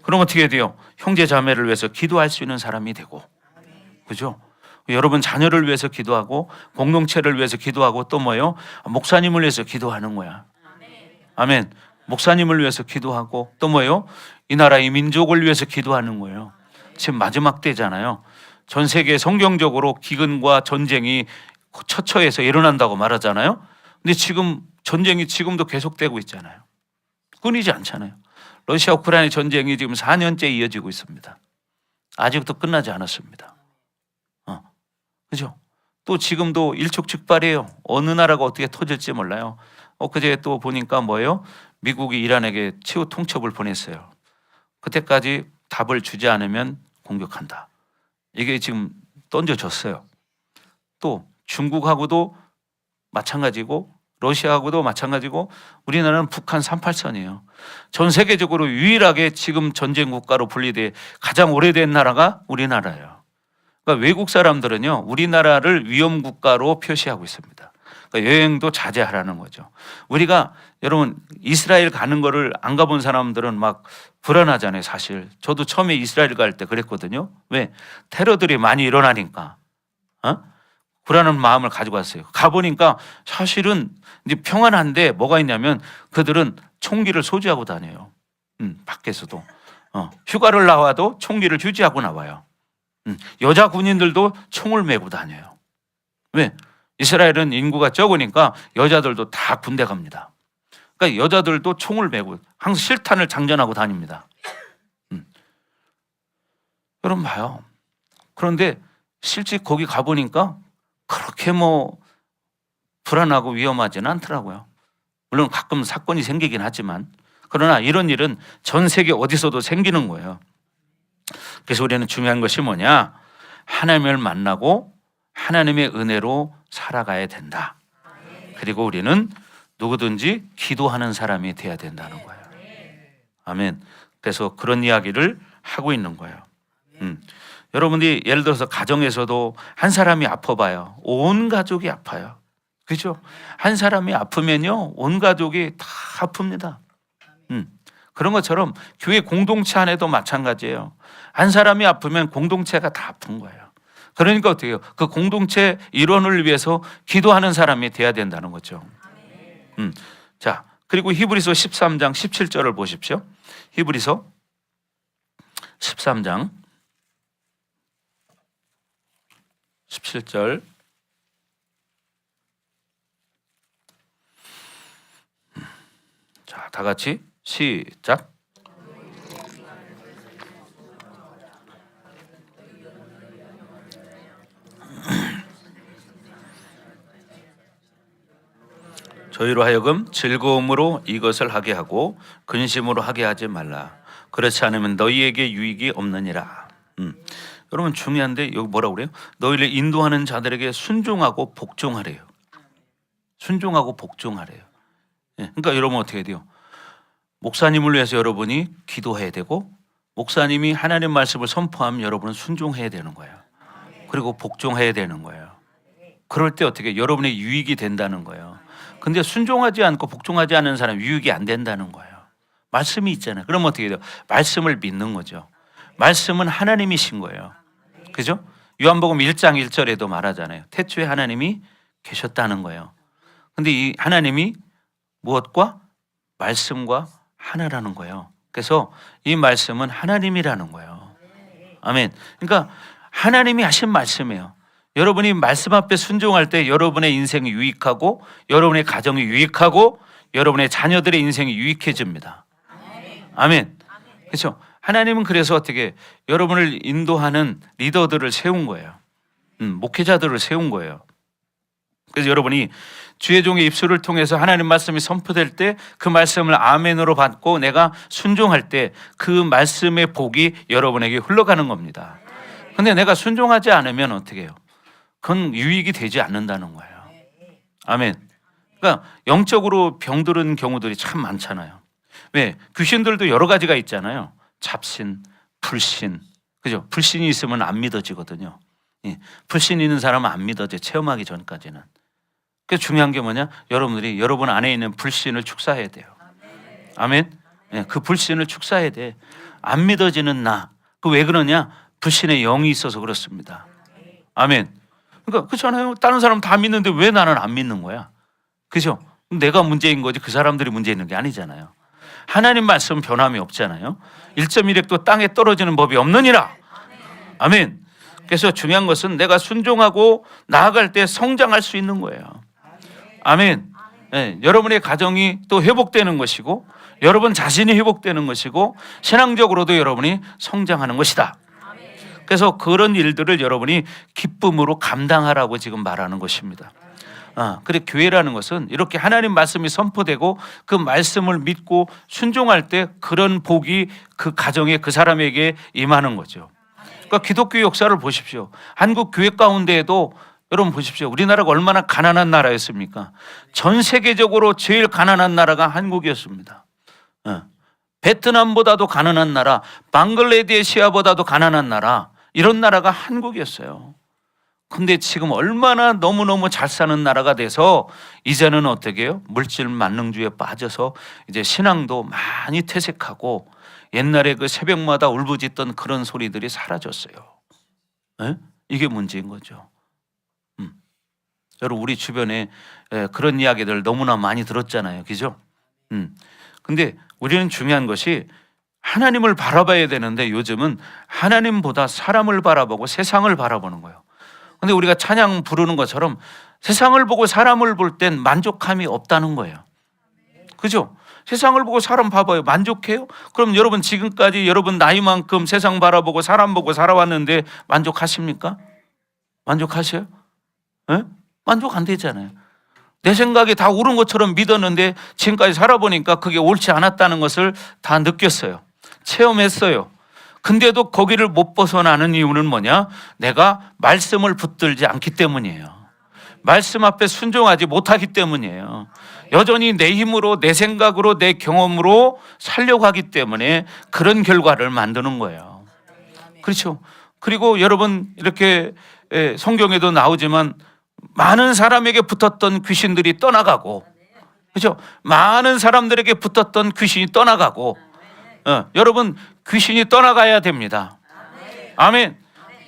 그럼 어떻게 돼요? 형제 자매를 위해서 기도할 수 있는 사람이 되고, 그죠? 여러분 자녀를 위해서 기도하고 공동체를 위해서 기도하고 또 뭐예요? 목사님을 위해서 기도하는 거야. 아멘. 목사님을 위해서 기도하고 또 뭐예요? 이 나라 이 민족을 위해서 기도하는 거예요. 지금 마지막 때잖아요. 전 세계 성경적으로 기근과 전쟁이 처처해서 일어난다고 말하잖아요. 근데 지금 전쟁이 지금도 계속되고 있잖아요. 끊이지 않잖아요. 러시아 우크라이나 전쟁이 지금 4년째 이어지고 있습니다. 아직도 끝나지 않았습니다. 그죠? 또 지금도 일촉즉발이에요. 어느 나라가 어떻게 터질지 몰라요. 엊그제 또 보니까 뭐예요? 미국이 이란에게 최후 통첩을 보냈어요. 그때까지 답을 주지 않으면 공격한다. 이게 지금 던져졌어요. 또 중국하고도 마찬가지고 러시아하고도 마찬가지고 우리나라는 북한 38선이에요. 전 세계적으로 유일하게 지금 전쟁 국가로 분리돼 가장 오래된 나라가 우리나라예요. 그러니까 외국 사람들은요 우리나라를 위험 국가로 표시하고 있습니다. 그러니까 여행도 자제하라는 거죠. 우리가 여러분 이스라엘 가는 거를 안 가본 사람들은 막 불안하잖아요. 사실 저도 처음에 이스라엘 갈 때 그랬거든요. 왜? 테러들이 많이 일어나니까 불안한 마음을 가지고 왔어요. 가보니까 사실은 이제 평안한데 뭐가 있냐면 그들은 총기를 소지하고 다녀요. 밖에서도 휴가를 나와도 총기를 휴지하고 나와요. 여자 군인들도 총을 메고 다녀요. 왜? 이스라엘은 인구가 적으니까 여자들도 다 군대 갑니다. 그러니까 여자들도 총을 메고 항상 실탄을 장전하고 다닙니다. 여러분 봐요. 그런데 실제 거기 가보니까 그렇게 뭐 불안하고 위험하지는 않더라고요. 물론 가끔 사건이 생기긴 하지만 그러나 이런 일은 전 세계 어디서도 생기는 거예요. 그래서 우리는 중요한 것이 뭐냐? 하나님을 만나고 하나님의 은혜로 살아가야 된다. 그리고 우리는 누구든지 기도하는 사람이 돼야 된다는 거예요. 아멘. 그래서 그런 이야기를 하고 있는 거예요. 여러분들이 예를 들어서 가정에서도 한 사람이 아파봐요. 온 가족이 아파요. 그렇죠? 한 사람이 아프면요 온 가족이 다 아픕니다. 그런 것처럼 교회 공동체 안에도 마찬가지예요. 한 사람이 아프면 공동체가 다 아픈 거예요. 그러니까 어떻게 해요? 그 공동체 일원을 위해서 기도하는 사람이 돼야 된다는 거죠. 자, 그리고 히브리서 13장 17절을 보십시오. 히브리서 13장 17절. 자, 다 같이 시작. 저희로 하여금 즐거움으로 이것을 하게 하고 근심으로 하게 하지 말라. 그렇지 않으면 너희에게 유익이 없느니라. 여러분 중요한데 여기 뭐라고 그래요? 너희를 인도하는 자들에게 순종하고 복종하래요. 순종하고 복종하래요. 그러니까 여러분 어떻게 해야 돼요? 목사님을 위해서 여러분이 기도해야 되고 목사님이 하나님 말씀을 선포하면 여러분은 순종해야 되는 거예요. 그리고 복종해야 되는 거예요. 그럴 때 어떻게 여러분의 유익이 된다는 거예요. 근데 순종하지 않고 복종하지 않는 사람 유익이 안 된다는 거예요. 말씀이 있잖아요. 그럼 어떻게 돼요? 말씀을 믿는 거죠. 말씀은 하나님이신 거예요. 그죠? 요한복음 1장 1절에도 말하잖아요. 태초에 하나님이 계셨다는 거예요. 근데 이 하나님이 무엇과? 말씀과 하나라는 거예요. 그래서 이 말씀은 하나님이라는 거예요. 아멘. 그러니까 하나님이 하신 말씀이에요. 여러분이 말씀 앞에 순종할 때 여러분의 인생이 유익하고 여러분의 가정이 유익하고 여러분의 자녀들의 인생이 유익해집니다. 아멘. 그렇죠? 하나님은 그래서 어떻게 여러분을 인도하는 리더들을 세운 거예요. 목회자들을 세운 거예요. 그래서 여러분이 주의 종의 입술을 통해서 하나님 말씀이 선포될 때 그 말씀을 아멘으로 받고 내가 순종할 때 그 말씀의 복이 여러분에게 흘러가는 겁니다. 근데 내가 순종하지 않으면 어떻게 해요? 그건 유익이 되지 않는다는 거예요. 아멘. 그러니까 영적으로 병들은 경우들이 참 많잖아요. 왜? 귀신들도 여러 가지가 있잖아요. 잡신, 불신. 그죠? 불신이 있으면 안 믿어지거든요. 불신 있는 사람은 안 믿어져. 체험하기 전까지는. 그래서 중요한 게 뭐냐? 여러분들이 여러분 안에 있는 불신을 축사해야 돼요. 아멘. 그 불신을 축사해야 돼. 안 믿어지는 나. 그 왜 그러냐? 불신의 영이 있어서 그렇습니다. 아멘. 그러니까 그렇잖아요. 다른 사람 다 믿는데 왜 나는 안 믿는 거야? 그죠? 내가 문제인 거지 그 사람들이 문제 있는 게 아니잖아요. 하나님 말씀 변함이 없잖아요. 1.1획도 땅에 떨어지는 법이 없느니라. 아멘. 그래서 중요한 것은 내가 순종하고 나아갈 때 성장할 수 있는 거예요. 아멘. 네, 여러분의 가정이 또 회복되는 것이고 여러분 자신이 회복되는 것이고 신앙적으로도 여러분이 성장하는 것이다. 그래서 그런 일들을 여러분이 기쁨으로 감당하라고 지금 말하는 것입니다. 그래 교회라는 것은 이렇게 하나님 말씀이 선포되고 그 말씀을 믿고 순종할 때 그런 복이 그 가정에 그 사람에게 임하는 거죠. 그러니까 기독교 역사를 보십시오. 한국 교회 가운데에도 여러분 보십시오. 우리나라가 얼마나 가난한 나라였습니까? 전 세계적으로 제일 가난한 나라가 한국이었습니다. 베트남보다도 가난한 나라, 방글라데시아보다도 가난한 나라, 이런 나라가 한국이었어요. 근데 지금 얼마나 너무너무 잘 사는 나라가 돼서 이제는 어떻게 해요? 물질 만능주의에 빠져서 이제 신앙도 많이 퇴색하고 옛날에 그 새벽마다 울부짖던 그런 소리들이 사라졌어요. 이게 문제인 거죠. 여러분 우리 주변에 그런 이야기들 너무나 많이 들었잖아요. 그죠? 근데 우리는 중요한 것이 하나님을 바라봐야 되는데 요즘은 하나님보다 사람을 바라보고 세상을 바라보는 거예요. 근데 우리가 찬양 부르는 것처럼 세상을 보고 사람을 볼 땐 만족함이 없다는 거예요. 그죠? 세상을 보고 사람 봐봐요. 만족해요? 그럼 여러분 지금까지 여러분 나이만큼 세상 바라보고 사람 보고 살아왔는데 만족하십니까? 만족하셔요? 만족 안 되잖아요. 내 생각이 다 옳은 것처럼 믿었는데 지금까지 살아보니까 그게 옳지 않았다는 것을 다 느꼈어요. 체험했어요. 근데도 거기를 못 벗어나는 이유는 뭐냐? 내가 말씀을 붙들지 않기 때문이에요. 말씀 앞에 순종하지 못하기 때문이에요. 여전히 내 힘으로 내 생각으로 내 경험으로 살려고 하기 때문에 그런 결과를 만드는 거예요. 그렇죠? 그리고 여러분 이렇게 성경에도 나오지만 많은 사람에게 붙었던 귀신들이 떠나가고, 그죠? 많은 사람들에게 붙었던 귀신이 떠나가고, 여러분 귀신이 떠나가야 됩니다. 아멘.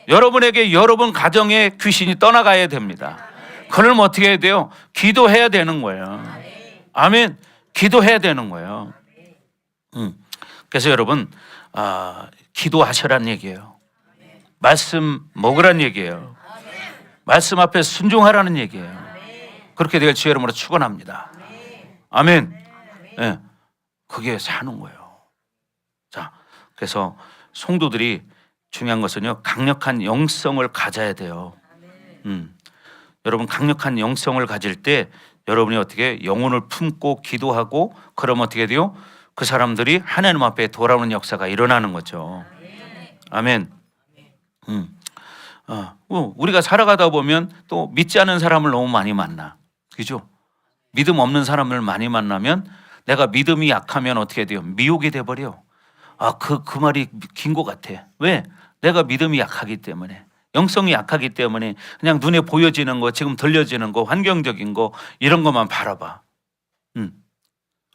여러분에게 여러분 가정에 귀신이 떠나가야 됩니다. 그러면 어떻게 해야 돼요? 기도해야 되는 거예요. 아멘. 기도해야 되는 거예요. 그래서 여러분 기도하시라는 얘기예요. 말씀 먹으라는 얘기예요. 말씀 앞에 순종하라는 얘기예요. 그렇게 될 주의 이름으로 축원합니다. 아멘. 네, 그게 사는 거예요. 자, 그래서 성도들이 중요한 것은요, 강력한 영성을 가져야 돼요. 여러분 강력한 영성을 가질 때 여러분이 어떻게 영혼을 품고 기도하고 그러면 어떻게 돼요? 그 사람들이 하나님 앞에 돌아오는 역사가 일어나는 거죠. 아멘. 우리가 살아가다 보면 또 믿지 않은 사람을 너무 많이 만나. 그죠? 믿음 없는 사람을 많이 만나면 내가 믿음이 약하면 어떻게 돼요? 미혹이 돼버려. 그 말이 긴 것 같아. 왜? 내가 믿음이 약하기 때문에. 영성이 약하기 때문에 그냥 눈에 보여지는 거, 지금 들려지는 거, 환경적인 거 이런 것만 바라봐.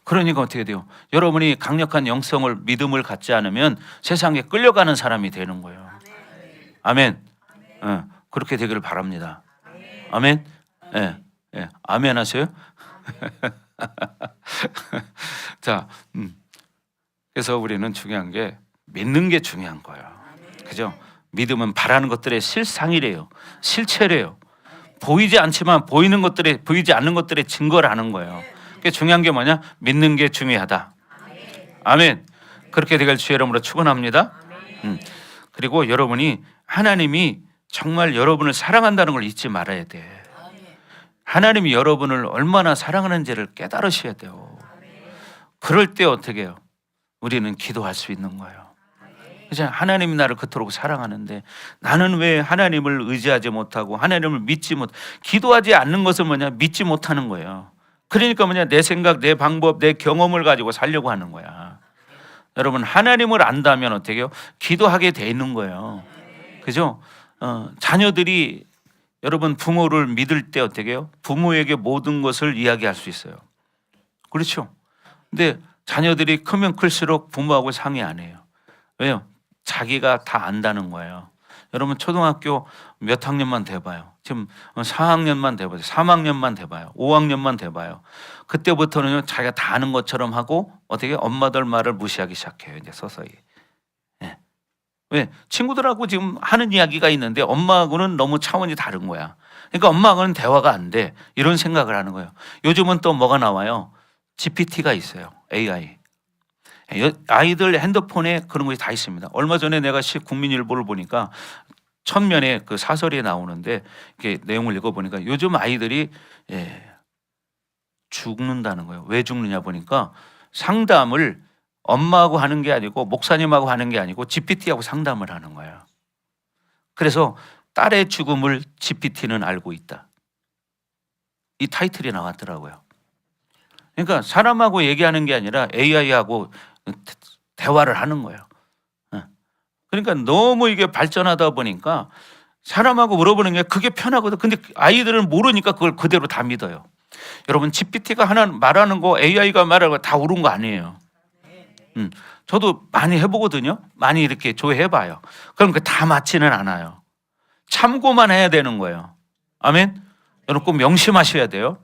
그러니까 어떻게 돼요? 여러분이 강력한 영성을 믿음을 갖지 않으면 세상에 끌려가는 사람이 되는 거예요. 아멘. 그렇게 되기를 바랍니다. 아멘. 아멘 하세요? 자, 그래서 우리는 중요한 게 믿는 게 중요한 거예요. 그죠? 믿음은 바라는 것들의 실상이래요. 실체래요. 보이지 않지만 보이지 않는 것들의 증거라는 거예요. 그게 중요한 게 뭐냐? 믿는 게 중요하다. 아멘. 그렇게 되길 주의 이름으로 축원합니다. 그리고 여러분이 하나님이 정말 여러분을 사랑한다는 걸 잊지 말아야 돼. 하나님이 여러분을 얼마나 사랑하는지를 깨달으셔야 돼요. 그럴 때 어떻게 해요? 우리는 기도할 수 있는 거예요. 그죠? 하나님이 나를 그토록 사랑하는데 나는 왜 하나님을 의지하지 못하고 하나님을 믿지 못, 기도하지 않는 것은 뭐냐? 믿지 못하는 거예요. 그러니까 뭐냐? 내 생각, 내 방법, 내 경험을 가지고 살려고 하는 거야. 여러분 하나님을 안다면 어떻게 해요? 기도하게 돼 있는 거예요. 그죠? 자녀들이 여러분 부모를 믿을 때 어떻게 해요? 부모에게 모든 것을 이야기할 수 있어요. 그렇죠? 근데 자녀들이 크면 클수록 부모하고 상의 안 해요. 왜요? 자기가 다 안다는 거예요. 여러분 초등학교 몇 학년만 돼봐요. 지금 4학년만 돼봐요. 3학년만 돼봐요. 5학년만 돼봐요. 그때부터는 자기가 다 아는 것처럼 하고 어떻게 엄마들 말을 무시하기 시작해요. 이제 서서히. 네. 왜? 친구들하고 지금 하는 이야기가 있는데 엄마하고는 너무 차원이 다른 거야. 그러니까 엄마하고는 대화가 안 돼. 이런 생각을 하는 거예요. 요즘은 또 뭐가 나와요? GPT가 있어요. AI. 아이들 핸드폰에 그런 것이 다 있습니다. 얼마 전에 내가 국민일보를 보니까 천면에 그 사설이 나오는데 이렇게 내용을 읽어보니까 요즘 아이들이 죽는다는 거예요. 왜 죽느냐 보니까 상담을 엄마하고 하는 게 아니고 목사님하고 하는 게 아니고 GPT하고 상담을 하는 거예요. 그래서 딸의 죽음을 GPT는 알고 있다. 이 타이틀이 나왔더라고요. 그러니까 사람하고 얘기하는 게 아니라 AI하고 대화를 하는 거예요. 그러니까 너무 이게 발전하다 보니까 사람하고 물어보는 게 그게 편하거든. 근데 아이들은 모르니까 그걸 그대로 다 믿어요. 여러분 GPT가 하나 말하는 거 AI가 말하는 거 다 옳은 거 아니에요. 저도 많이 해보거든요. 많이 이렇게 조회해봐요. 그럼 그 다 맞지는 않아요. 참고만 해야 되는 거예요. 아멘. 여러분 꼭 명심하셔야 돼요.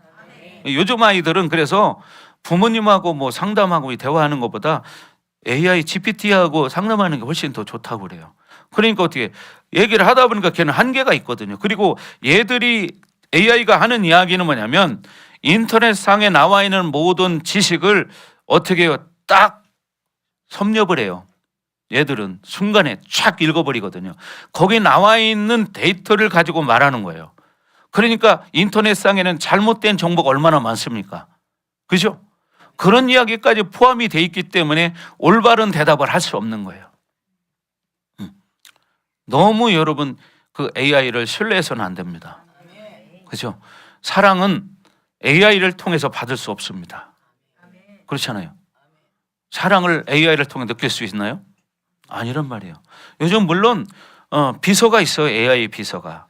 요즘 아이들은 그래서 부모님하고 뭐 상담하고 대화하는 것보다 AI GPT하고 상담하는 게 훨씬 더 좋다고 그래요. 그러니까 어떻게 얘기를 하다 보니까 걔는 한계가 있거든요. 그리고 얘들이 AI가 하는 이야기는 뭐냐면 인터넷상에 나와 있는 모든 지식을 어떻게 해요? 딱 섭렵을 해요. 얘들은 순간에 촥 읽어버리거든요. 거기 나와 있는 데이터를 가지고 말하는 거예요. 그러니까 인터넷상에는 잘못된 정보가 얼마나 많습니까? 그죠? 그런 이야기까지 포함이 돼 있기 때문에 올바른 대답을 할 수 없는 거예요. 너무 여러분 그 AI를 신뢰해서는 안 됩니다. 그죠? 사랑은 AI를 통해서 받을 수 없습니다. 그렇잖아요. 사랑을 AI를 통해 느낄 수 있나요? 아니란 말이에요. 요즘 물론 비서가 있어요. AI 비서가.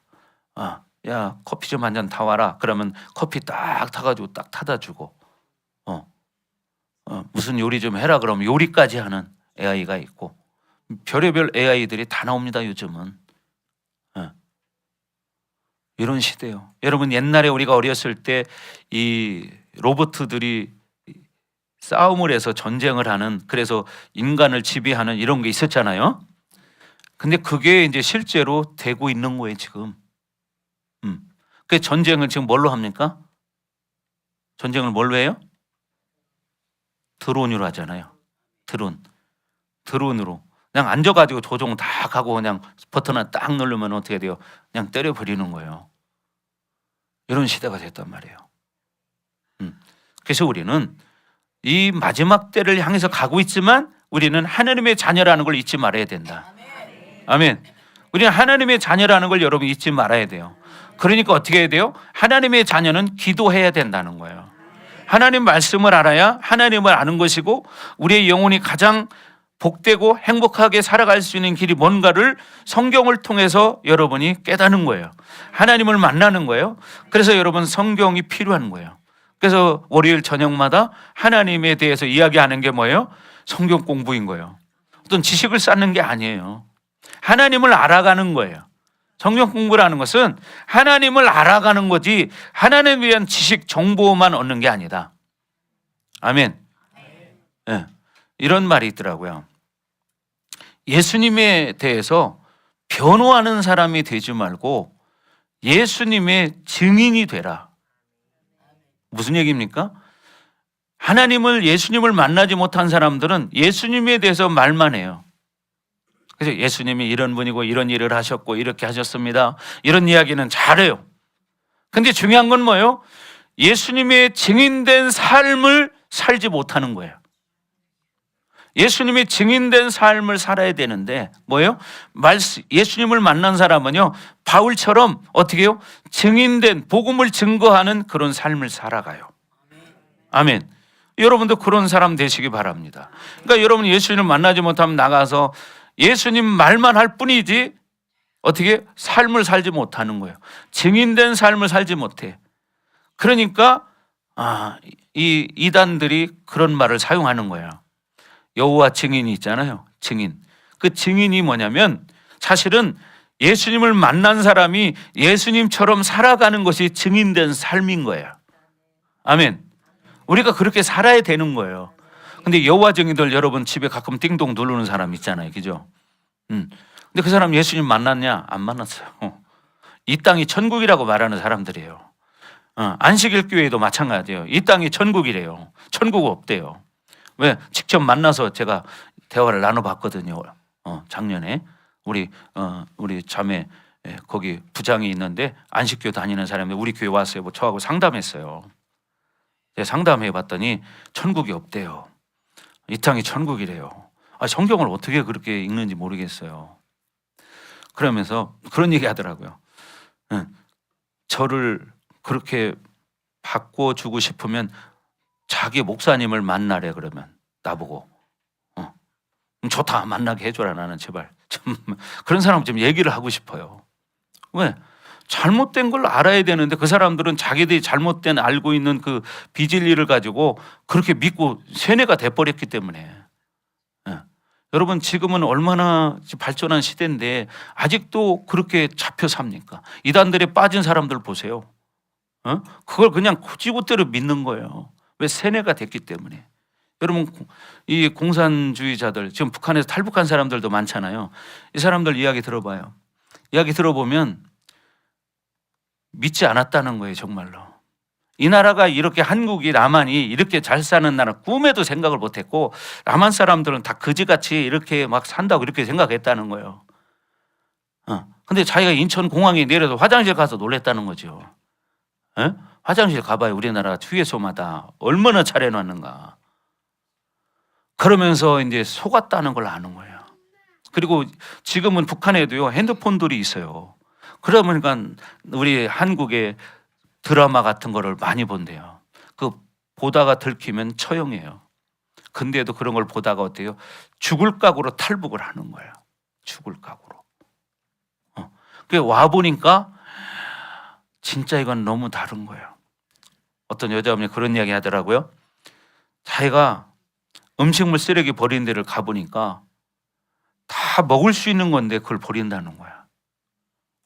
야, 커피 좀 한 잔 타와라. 그러면 커피 딱 타가지고 딱 타다 주고, 무슨 요리 좀 해라. 그러면 요리까지 하는 AI가 있고, 별의별 AI들이 다 나옵니다, 요즘은. 이런 시대예요. 여러분, 옛날에 우리가 어렸을 때 이 로봇들이 싸움을 해서 전쟁을 하는, 그래서 인간을 지배하는 이런 게 있었잖아요. 근데 그게 이제 실제로 되고 있는 거예요, 지금. 그 전쟁을 지금 뭘로 합니까? 전쟁을 뭘로 해요? 드론으로 하잖아요. 드론으로. 그냥 앉아가지고 조종 다 하고 그냥 버튼 하나 딱 누르면 어떻게 돼요? 그냥 때려버리는 거예요. 이런 시대가 됐단 말이에요. 그래서 우리는 이 마지막 때를 향해서 가고 있지만 우리는 하나님의 자녀라는 걸 잊지 말아야 된다. 아멘. 우리는 하나님의 자녀라는 걸 여러분 잊지 말아야 돼요. 그러니까 어떻게 해야 돼요? 하나님의 자녀는 기도해야 된다는 거예요. 하나님 말씀을 알아야 하나님을 아는 것이고, 우리의 영혼이 가장 복되고 행복하게 살아갈 수 있는 길이 뭔가를 성경을 통해서 여러분이 깨닫는 거예요. 하나님을 만나는 거예요. 그래서 여러분, 성경이 필요한 거예요. 그래서 월요일 저녁마다 하나님에 대해서 이야기하는 게 뭐예요? 성경 공부인 거예요. 어떤 지식을 쌓는 게 아니에요. 하나님을 알아가는 거예요. 성경 공부라는 것은 하나님을 알아가는 거지 하나님에 대한 지식, 정보만 얻는 게 아니다. 아멘. 네. 이런 말이 있더라고요. 예수님에 대해서 변호하는 사람이 되지 말고 예수님의 증인이 되라. 무슨 얘기입니까? 예수님을 만나지 못한 사람들은 예수님에 대해서 말만 해요. 그래서 예수님이 이런 분이고 이런 일을 하셨고 이렇게 하셨습니다. 이런 이야기는 잘해요. 근데 중요한 건 뭐예요? 예수님의 증인된 삶을 살지 못하는 거예요. 예수님의 증인된 삶을 살아야 되는데 뭐예요? 예수님을 만난 사람은요, 바울처럼 어떻게 해요? 증인된 복음을 증거하는 그런 삶을 살아가요. 아멘. 여러분도 그런 사람 되시기 바랍니다. 그러니까 여러분, 예수님을 만나지 못하면 나가서 예수님 말만 할 뿐이지 어떻게 삶을 살지 못하는 거예요. 증인된 삶을 살지 못해. 그러니까 이 이단들이 그런 말을 사용하는 거예요. 여호와 증인이 있잖아요. 증인. 그 증인이 뭐냐면 사실은 예수님을 만난 사람이 예수님처럼 살아가는 것이 증인된 삶인 거예요. 아멘. 우리가 그렇게 살아야 되는 거예요. 근데 여호와 증인들 여러분 집에 가끔 띵동 누르는 사람 있잖아요. 그죠? 근데 그 사람 예수님 만났냐? 안 만났어요. 이 땅이 천국이라고 말하는 사람들이에요. 안식일 교회도 마찬가지예요. 이 땅이 천국이래요. 천국 없대요. 왜? 직접 만나서 제가 대화를 나눠봤거든요. 작년에 우리 자매 거기 부장이 있는데 안식교 다니는 사람이 우리 교회 왔어요. 뭐 저하고 상담했어요. 상담해봤더니 천국이 없대요. 이 땅이 천국이래요. 성경을 어떻게 그렇게 읽는지 모르겠어요. 그러면서 그런 얘기 하더라고요. 저를 그렇게 바꿔주고 싶으면 자기 목사님을 만나래. 그러면 나보고 좋다, 만나게 해줘라. 나는 제발 좀 그런 사람 좀 얘기를 하고 싶어요. 왜? 잘못된 걸 알아야 되는데 그 사람들은 자기들이 잘못된 알고 있는 그 비진리를 가지고 그렇게 믿고 세뇌가 돼버렸기 때문에. 여러분, 지금은 얼마나 발전한 시대인데 아직도 그렇게 잡혀 삽니까? 이단들에 빠진 사람들 보세요. 그걸 그냥 고지고대로 믿는 거예요. 왜? 세뇌가 됐기 때문에. 여러분, 이 공산주의자들, 지금 북한에서 탈북한 사람들도 많잖아요. 이 사람들 이야기 들어봐요. 이야기 들어보면 믿지 않았다는 거예요. 정말로. 이 나라가 이렇게, 한국이, 남한이 이렇게 잘 사는 나라 꿈에도 생각을 못했고, 남한 사람들은 다 거지같이 이렇게 막 산다고 이렇게 생각했다는 거예요. 근데 자기가 인천공항에 내려서 화장실 가서 놀랬다는 거죠. 화장실 가봐요. 우리나라 휴게소마다 얼마나 차려놨는가. 그러면서 이제 속았다는 걸 아는 거예요. 그리고 지금은 북한에도요, 핸드폰들이 있어요. 그러니까 우리 한국의 드라마 같은 거를 많이 본대요. 그 보다가 들키면 처형해요. 근데도 그런 걸 보다가 어때요? 죽을 각오로 탈북을 하는 거예요. 죽을 각오로. 그 와 보니까 진짜 이건 너무 다른 거예요. 어떤 여자분이 그런 이야기 하더라고요. 자기가 음식물 쓰레기 버리는 데를 가보니까 다 먹을 수 있는 건데 그걸 버린다는 거야.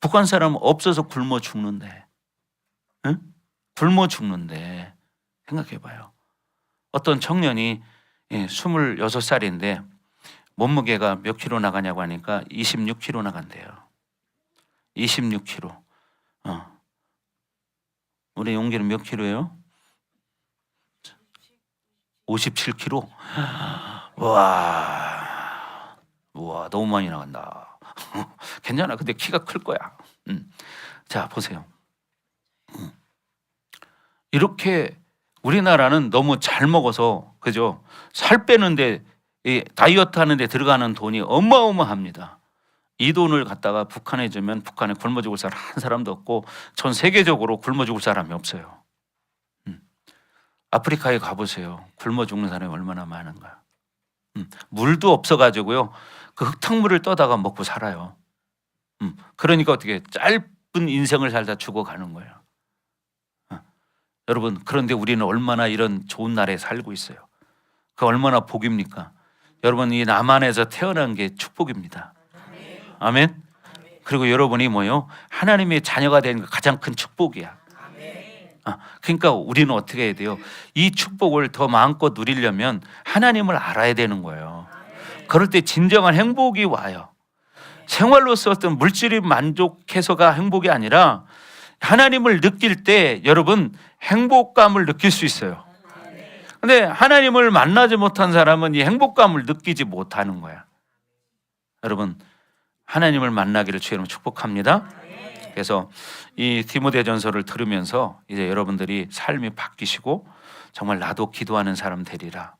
북한 사람은 없어서 굶어 죽는데, 응? 굶어 죽는데. 생각해봐요. 어떤 청년이 26살인데 몸무게가 몇 킬로 나가냐고 하니까 26kg 나간대요. 26kg. 우리 용기는 몇 킬로예요? 57kg. 와, 너무 많이 나간다. 괜찮아. 근데 키가 클 거야. 자, 보세요. 이렇게 우리나라는 너무 잘 먹어서, 그죠? 살 빼는데, 이 다이어트 하는데 들어가는 돈이 어마어마합니다. 이 돈을 갖다가 북한에 주면 북한에 굶어 죽을 사람 한 사람도 없고 전 세계적으로 굶어 죽을 사람이 없어요. 아프리카에 가보세요. 굶어 죽는 사람이 얼마나 많은가. 물도 없어가지고요. 그 흙탕물을 떠다가 먹고 살아요. 그러니까 어떻게 짧은 인생을 살다 죽어가는 거예요. 여러분, 그런데 우리는 얼마나 이런 좋은 나라에 살고 있어요. 그 얼마나 복입니까? 여러분, 이 남한에서 태어난 게 축복입니다. 아멘. 그리고 여러분이 뭐요? 하나님의 자녀가 된 가장 큰 축복이야. 그러니까 우리는 어떻게 해야 돼요? 이 축복을 더 마음껏 누리려면 하나님을 알아야 되는 거예요. 그럴 때 진정한 행복이 와요. 생활로서 어떤 물질이 만족해서가 행복이 아니라 하나님을 느낄 때 여러분 행복감을 느낄 수 있어요. 근데 하나님을 만나지 못한 사람은 이 행복감을 느끼지 못하는 거야. 여러분, 하나님을 만나기를 주의 이름으로 축복합니다. 그래서 이 디모데전서를 들으면서 이제 여러분들이 삶이 바뀌시고 정말 나도 기도하는 사람 되리라.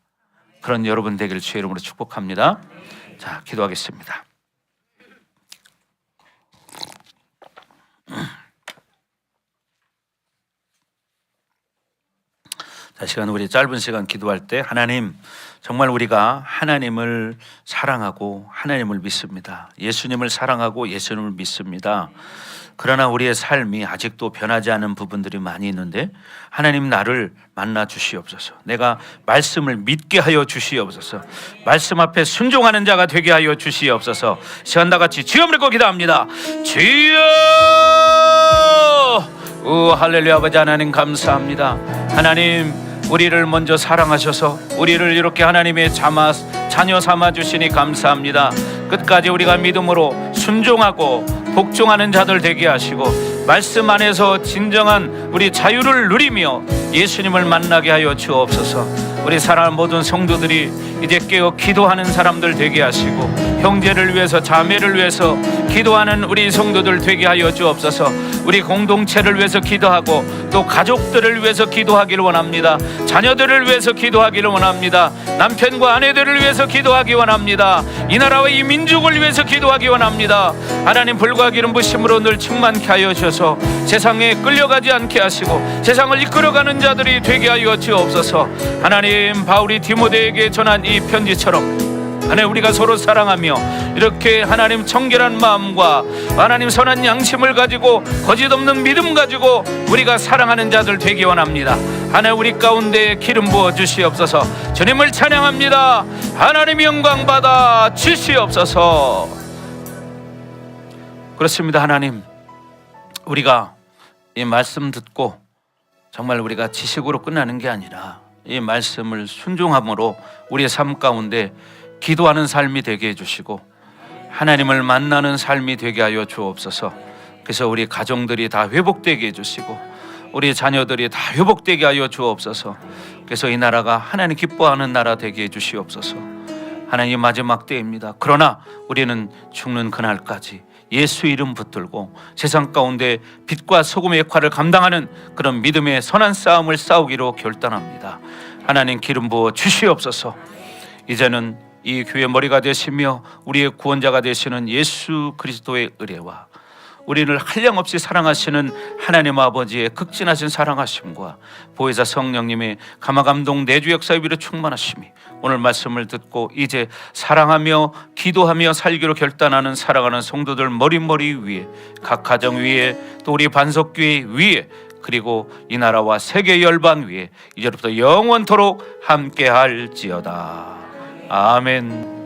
그런 여러분 되기를 주의 이름으로 축복합니다. 자, 기도하겠습니다. 자, 시간 우리 짧은 시간 기도할 때 하나님, 정말 우리가 하나님을 사랑하고 하나님을 믿습니다. 예수님을 사랑하고 예수님을 믿습니다. 그러나 우리의 삶이 아직도 변하지 않은 부분들이 많이 있는데 하나님 나를 만나 주시옵소서. 내가 말씀을 믿게 하여 주시옵소서. 말씀 앞에 순종하는 자가 되게 하여 주시옵소서. 시간 다 같이 주여 부르고 기도합니다. 주여! 할렐루야. 아버지 하나님 감사합니다. 하나님, 우리를 먼저 사랑하셔서 우리를 이렇게 하나님의 자녀 삼아 주시니 감사합니다. 끝까지 우리가 믿음으로 순종하고 복종하는 자들 되게 하시고 말씀 안에서 진정한 우리 자유를 누리며 예수님을 만나게 하여 주옵소서. 우리 사랑하는 모든 성도들이 이제 깨어 기도하는 사람들 되게 하시고 형제를 위해서 자매를 위해서 기도하는 우리 성도들 되게 하여 주옵소서. 우리 공동체를 위해서 기도하고 또 가족들을 위해서 기도하기를 원합니다. 자녀들을 위해서 기도하기를 원합니다. 남편과 아내들을 위해서 기도하기 원합니다. 이 나라와 이 민족을 위해서 기도하기 원합니다. 하나님, 불과 기름 부심으로 늘 충만케 하여 주셔서 세상에 끌려가지 않게 하시고 세상을 이끌어가는 자들이 되게 하여 주옵소서. 하나님, 바울이 디모데에게 전한 이 편지처럼 하나님, 우리가 서로 사랑하며 이렇게 하나님 청결한 마음과 하나님 선한 양심을 가지고 거짓 없는 믿음 가지고 우리가 사랑하는 자들 되기 원합니다. 하나님, 우리 가운데 기름 부어 주시옵소서. 주님을 찬양합니다. 하나님 영광 받아 주시옵소서. 그렇습니다. 하나님, 우리가 이 말씀 듣고 정말 우리가 지식으로 끝나는 게 아니라 이 말씀을 순종함으로 우리의 삶 가운데 기도하는 삶이 되게 해주시고 하나님을 만나는 삶이 되게 하여 주옵소서. 그래서 우리 가정들이 다 회복되게 해주시고 우리 자녀들이 다 회복되게 하여 주옵소서. 그래서 이 나라가 하나님 기뻐하는 나라 되게 해주시옵소서. 하나님, 마지막 때입니다. 그러나 우리는 죽는 그날까지 예수 이름 붙들고 세상 가운데 빛과 소금의 역할을 감당하는 그런 믿음의 선한 싸움을 싸우기로 결단합니다. 하나님, 기름 부어 주시옵소서. 이제는 이 교회 머리가 되시며 우리의 구원자가 되시는 예수 그리스도의 은혜와 우리를 한량없이 사랑하시는 하나님 아버지의 극진하신 사랑하심과 보혜사 성령님의 감화감동 내주 역사의 위로 충만하심이 오늘 말씀을 듣고 이제 사랑하며 기도하며 살기로 결단하는 사랑하는 성도들 머리머리 위에, 각 가정 위에, 또 우리 반석교회 위에, 그리고 이 나라와 세계 열방 위에 이제부터 영원토록 함께할지어다. 아멘.